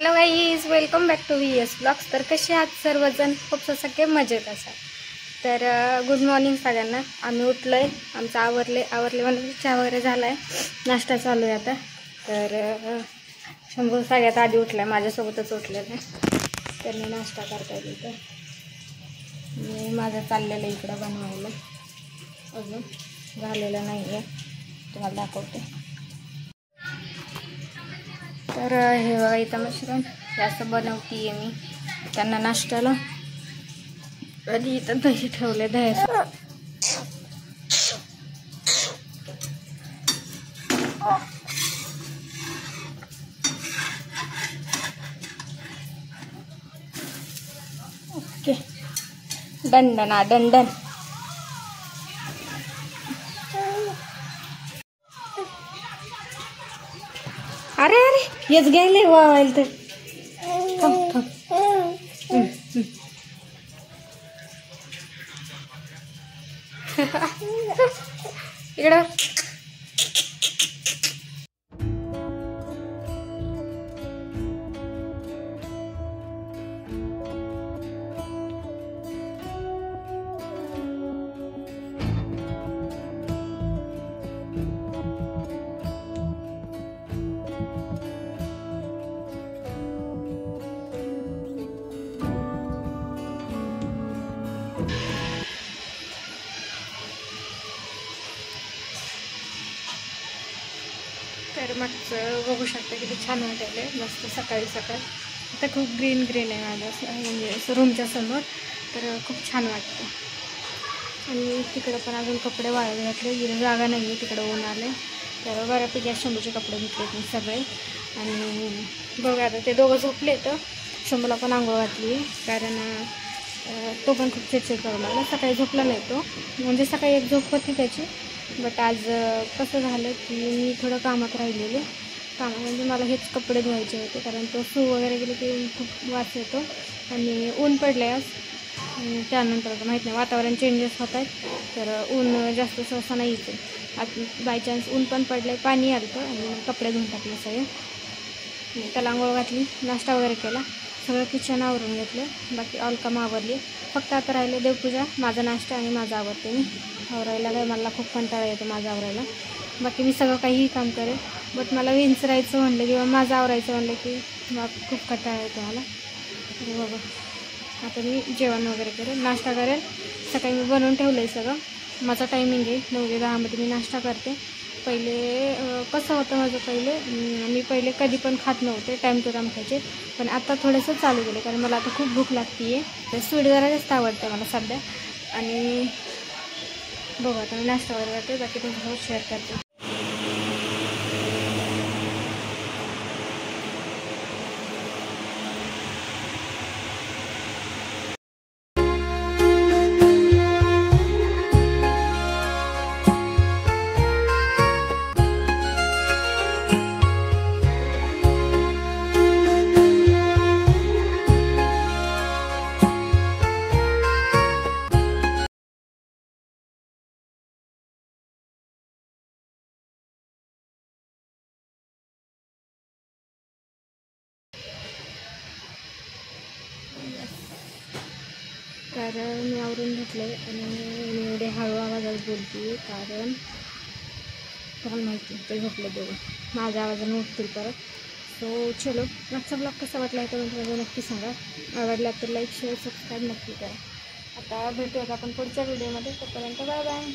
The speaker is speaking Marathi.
Hello guys, welcome back to VS blogs. तर कसे आहात सर्वजण? खूप सगळे मजेत असा. तर गुड मॉर्निंग सगळ्यांना. आम्ही उठलो आहे, आमचं आवरले म्हणजे चहा वगैरे झाला आहे, नाश्ता चालू आहे आता. तर शंभू सगळ्यात आधी उठला आहे, माझ्यासोबतच उठलेलं आहे. त्यांनी नाश्ता करता येईल तर मी माझं चाललेलं इकडं बनवायला, अजून झालेलं नाही आहे, तुम्हाला दाखवते. तर हे बघा इथं मशरूम असं बनवते आहे मी त्यांना नाश्त्याला. आणि इथं दही ठेवले, दही ओके. दंडना दंडन. अरे अरे हेच घ्यायला वावायला तर इकडं तर मागचं बघू शकता किती छान वाटायला आहे. मस्त सकाळी सकाळी आता खूप ग्रीन ग्रीन आहे माझ्या म्हणजे रूमच्या समोर, तर खूप छान वाटतं. आणि तिकडं पण अजून कपडे वाळत घातले, इकडे जागा नाही आहे, तिकडं ऊन आले. तर बऱ्यापैकी शंभूचे कपडे घेतले मी सगळे. आणि बघा आता ते दोघं झोपले, तर शंभूला पण आंघोळ घातली, कारण तो पण खूप चिडचिड करू लागला. सकाळी झोपला नाही तो, म्हणजे सकाळी एक झोप होती त्याची. बट आज कसं झालं की मी थोडं कामात राहिलेले, म्हणजे मला हेच कपडे धुवायचे होते, कारण तो सू वगैरे गेले की खूप वास येतो. आणि ऊन पडलं आहे आज, आणि त्यानंतर आता माहीत नाही, वातावरण चेंजेस होत आहेत, तर ऊन जास्त सहसा नाही येते. आज बायचान्स ऊन पण पडलं आहे, पाणी आलं आणि कपडे धुवून टाकले सगळे. त्याला आंघोळ घातली, नाश्ता वगैरे केला, सगळं किचन आवरून घेतलं, बाकी ऑल काम आवरली. फक्त आता राहिले देवपूजा, माझा नाश्ता आणि माझं आवरते मी. आवरायला काय मला खूप कंटाळा येतो माझं आवरायला, बाकी मी सगळं काहीही काम करेल, बट मला विंचरायचं म्हणलं किंवा माझं आवरायचं म्हणलं की मला खूप कंटाळा येतो मला. बघा आता मी जेवण वगैरे करेल, नाश्ता करेल. सकाळी मी बनवून ठेवलं आहे सगळं. माझा टायमिंग आहे 9 ते 10 मध्ये मी नाश्ता करते. पहिले कसं होतं माझं, मी पहिले कधी पण खात नव्हते, टाईम टू टाईम खायचे, पण आता थोडंसं चालू केलं, कारण मला आता खूप भूक लागते आहे. तर स्वीट जरा जास्त आवडते मला सध्या. आणि बघा आता मी नाश्ता वगैरे करते, बाकी तुमच्यासोबत शेअर करते. तर मी आवरून घेतलं आहे, आणि मी एवढे हळू आवाजात बोलते कारण तुम्हाला माहिती आहे ते झोपले दोघं, माझ्या आवाजाने उठतील परत. सो चलो, मागचा ब्लॉग कसा वाटला आहे तर तुम्हाला नक्की सांगा. आवडला तर लाईक शेअर सबस्क्राईब नक्की करा. आता भेटूयात आपण पुढच्या व्हिडिओमध्ये, तोपर्यंत बाय बाय.